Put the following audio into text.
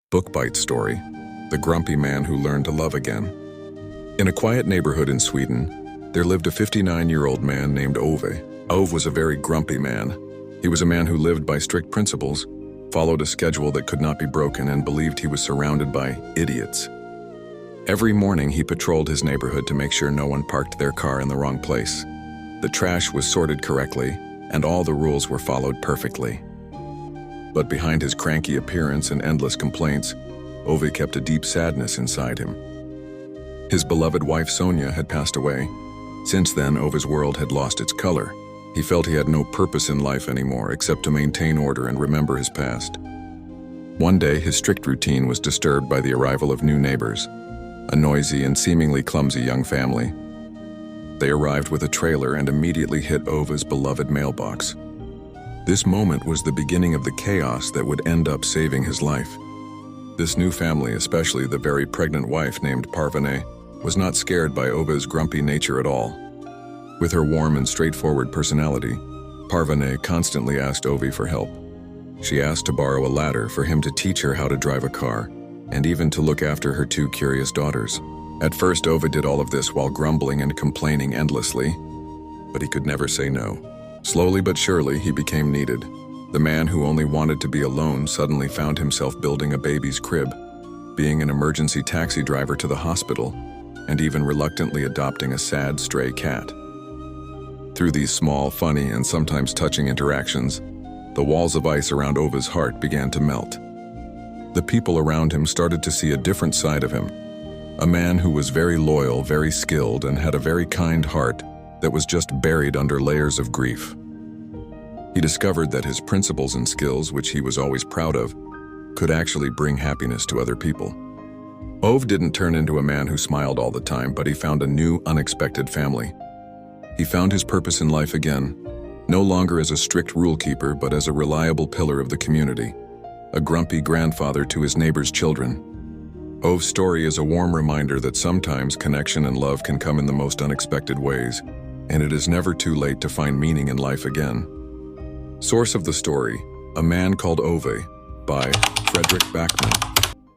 Bookbite Story: The Grumpy Man Who Learned to Love Again. In a quiet neighborhood in Sweden, there lived a 59-year-old man named Ove. Ove was a very grumpy man. He was a man who lived by strict principles, followed a schedule that could not be broken, and believed he was surrounded by idiots. Every morning he patrolled his neighborhood to make sure no one parked their car in the wrong place. The trash was sorted correctly, and all the rules were followed perfectly. But behind his cranky appearance and endless complaints, Ove kept a deep sadness inside him. His beloved wife Sonia had passed away. Since then, Ove's world had lost its color. He felt he had no purpose in life anymore except to maintain order and remember his past. One day, his strict routine was disturbed by the arrival of new neighbors, a noisy and seemingly clumsy young family. They arrived with a trailer and immediately hit Ove's beloved mailbox. This moment was the beginning of the chaos that would end up saving his life. This new family, especially the very pregnant wife named Parvane, was not scared by Ove's grumpy nature at all. With her warm and straightforward personality, Parvane constantly asked Ove for help. She asked to borrow a ladder for him to teach her how to drive a car, and even to look after her two curious daughters. At first, Ove did all of this while grumbling and complaining endlessly, but he could never say no. Slowly but surely, he became needed. The man who only wanted to be alone suddenly found himself building a baby's crib, being an emergency taxi driver to the hospital, and even reluctantly adopting a sad stray cat. Through these small, funny, and sometimes touching interactions, the walls of ice around Ove's heart began to melt. The people around him started to see a different side of him, a man who was very loyal, very skilled, and had a very kind heart that was just buried under layers of grief. He discovered that his principles and skills, which he was always proud of, could actually bring happiness to other people. Ove didn't turn into a man who smiled all the time, but he found a new, unexpected family. He found his purpose in life again, no longer as a strict rule keeper, but as a reliable pillar of the community, a grumpy grandfather to his neighbors' children. Ove's story is a warm reminder that sometimes connection and love can come in the most unexpected ways, and it is never too late to find meaning in life again. Source of the story: A Man Called Ove by Fredrik Backman.